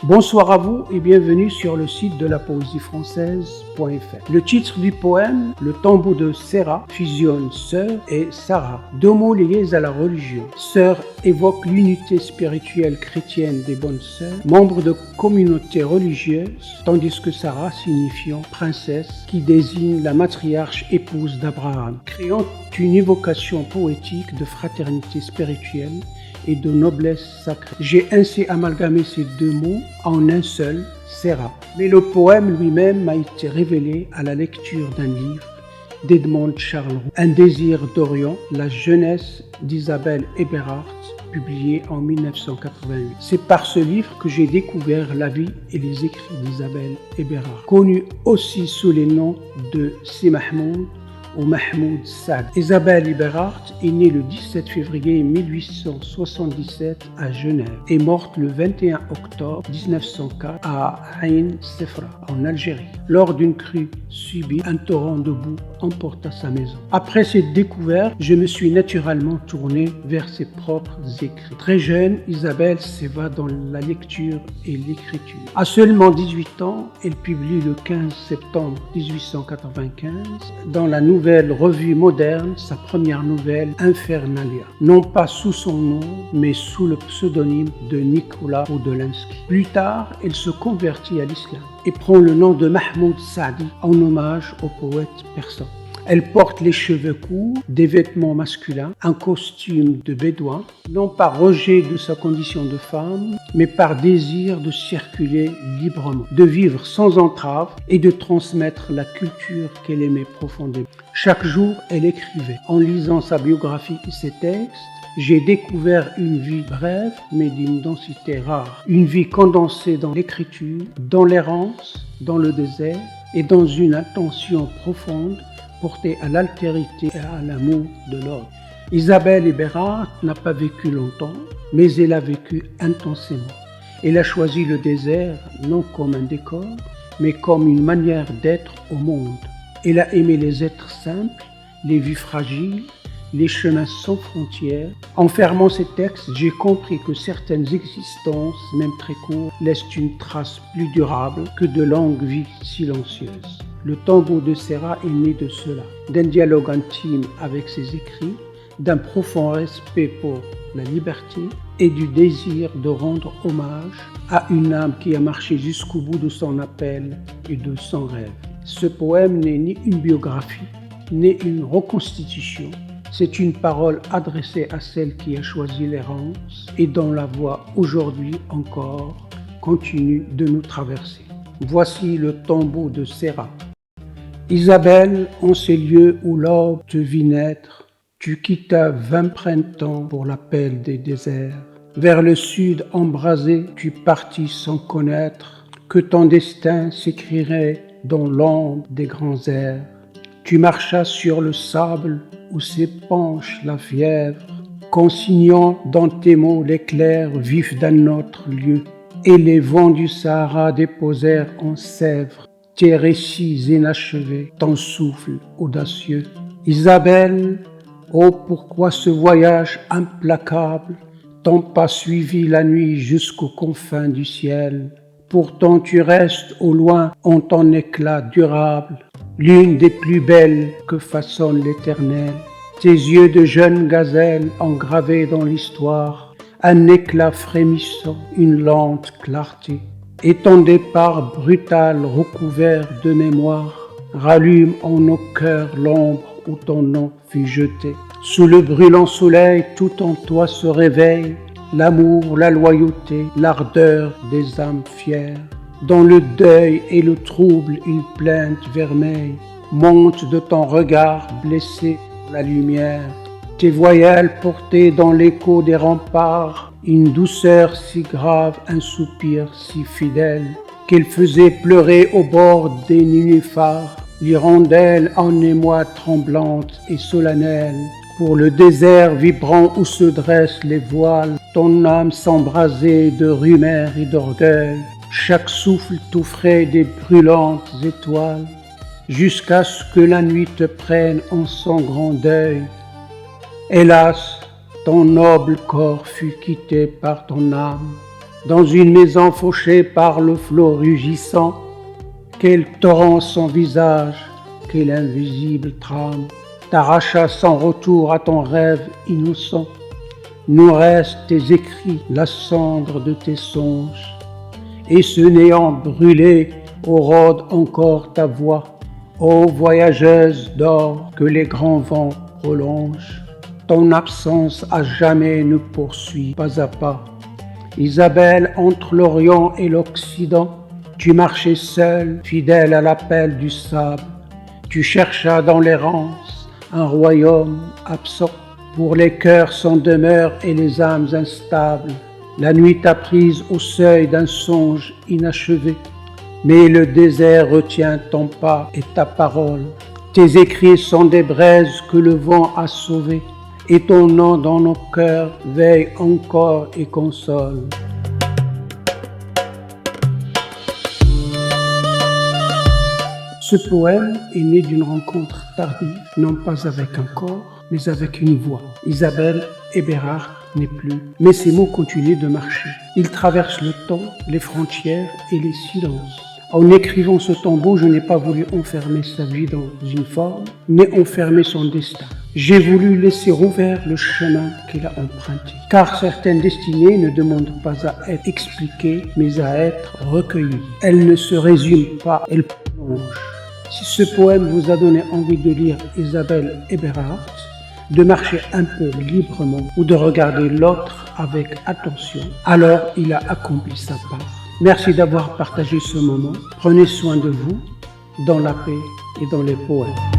Bonsoir à vous et bienvenue sur le site de la poésiefrançaise.fr. Le titre du poème, Le tombeau de Serra, fusionne sœur et Sarah, deux mots liés à la religion. Sœur évoque l'unité spirituelle chrétienne des bonnes sœurs, membres de communautés religieuses, tandis que Sarah signifiant princesse, qui désigne la matriarche épouse d'Abraham, créant une évocation poétique de fraternité spirituelle et de noblesse sacrée. J'ai ainsi amalgamé ces deux mots en un seul, Serra. Mais le poème lui-même m'a été révélé à la lecture d'un livre d'Edmond Charles, Un désir d'Orient, la jeunesse d'Isabelle Eberhardt, publié en 1988. C'est par ce livre que j'ai découvert la vie et les écrits d'Isabelle Eberhardt, connue aussi sous les noms de Si Mahmoud ou Mahmoud Saad. Isabelle Eberhardt est née le 17 février 1877 à Genève et morte le 21 octobre 1904 à Ain Sefra, en Algérie. Lors d'une crue subie, un torrent de boue emporta sa maison. Après cette découverte, je me suis naturellement tourné vers ses propres écrits. Très jeune, Isabelle s'évade dans la lecture et l'écriture. À seulement 18 ans, elle publie le 15 septembre 1895 dans la Nouvelle Revue moderne sa première nouvelle Infernalia, non pas sous son nom, mais sous le pseudonyme de Nicolas Podolinsky. Plus tard, elle se convertit à l'islam et prend le nom de Mahmoud Saadi en hommage au poète persan. Elle porte les cheveux courts, des vêtements masculins, un costume de bédouin, non par rejet de sa condition de femme, mais par désir de circuler librement, de vivre sans entrave et de transmettre la culture qu'elle aimait profondément. Chaque jour, elle écrivait. En lisant sa biographie et ses textes, j'ai découvert une vie brève, mais d'une densité rare. Une vie condensée dans l'écriture, dans l'errance, dans le désert et dans une attention profonde portée à l'altérité et à l'amour de l'autre. Isabelle Eberhardt n'a pas vécu longtemps, mais elle a vécu intensément. Elle a choisi le désert non comme un décor, mais comme une manière d'être au monde. Elle a aimé les êtres simples, les vies fragiles, les chemins sans frontières. En fermant ces textes, j'ai compris que certaines existences, même très courtes, laissent une trace plus durable que de longues vies silencieuses. Le tombeau de Serra est né de cela, d'un dialogue intime avec ses écrits, d'un profond respect pour la liberté et du désir de rendre hommage à une âme qui a marché jusqu'au bout de son appel et de son rêve. Ce poème n'est ni une biographie, ni une reconstitution. C'est une parole adressée à celle qui a choisi l'errance et dont la voix aujourd'hui encore continue de nous traverser. Voici le tombeau de Serra. Isabelle, en ces lieux où l'aube te vit naître, tu quittas 20 printemps pour l'appel des déserts. Vers le sud embrasé, tu partis sans connaître que ton destin s'écrirait dans l'ombre des grands airs. Tu marchas sur le sable où s'épanche la fièvre, consignant dans tes mots l'éclair vif d'un autre lieu. Et les vents du Sahara déposèrent en Sèvres tes récits inachevés, ton souffle audacieux. Isabelle, oh pourquoi ce voyage implacable, ton pas suivi la nuit jusqu'aux confins du ciel. Pourtant tu restes au loin en ton éclat durable, l'une des plus belles que façonne l'Éternel. Tes yeux de jeune gazelle engravés dans l'histoire, un éclat frémissant, une lente clarté. Et ton départ brutal recouvert de mémoire rallume en nos cœurs l'ombre où ton nom fut jeté. Sous le brûlant soleil, tout en toi se réveille l'amour, la loyauté, l'ardeur des âmes fières. Dans le deuil et le trouble, une plainte vermeille monte de ton regard blessé pour la lumière. Tes voyelles portées dans l'écho des remparts, une douceur si grave, un soupir si fidèle, qu'elle faisait pleurer au bord des nénuphars, l'hirondelle en émoi tremblante et solennelle. Pour le désert vibrant où se dressent les voiles, ton âme s'embrasait de rumeurs et d'orgueil, chaque souffle t'offrait des brûlantes étoiles, jusqu'à ce que la nuit te prenne en son grand deuil. Hélas, ton noble corps fut quitté par ton âme, dans une maison fauchée par le flot rugissant. Quel torrent sans visage, quelle invisible trame t'arracha sans retour à ton rêve innocent. Nous restent tes écrits, la cendre de tes songes, et ce néant brûlé où rôde encore ta voix. Ô voyageuse d'or que les grands vents prolongent, ton absence à jamais nous poursuit pas à pas. Isabelle, entre l'Orient et l'Occident, tu marchais seule, fidèle à l'appel du sable. Tu cherchas dans l'errance un royaume absent pour les cœurs sans demeure et les âmes instables. La nuit t'a prise au seuil d'un songe inachevé, mais le désert retient ton pas et ta parole. Tes écrits sont des braises que le vent a sauvées, et ton nom dans nos cœurs veille encore et console. Ce poème est né d'une rencontre tardive, non pas avec un corps, mais avec une voix. Isabelle Eberhardt n'est plus, mais ses mots continuent de marcher. Ils traversent le temps, les frontières et les silences. En écrivant ce tombeau, je n'ai pas voulu enfermer sa vie dans une forme, mais enfermer son destin. J'ai voulu laisser ouvert le chemin qu'il a emprunté, car certaines destinées ne demandent pas à être expliquées, mais à être recueillies. Elles ne se résument pas, elles plongent. Si ce poème vous a donné envie de lire Isabelle Eberhardt, de marcher un peu librement ou de regarder l'autre avec attention, alors il a accompli sa part. Merci d'avoir partagé ce moment. Prenez soin de vous, dans la paix et dans les poèmes.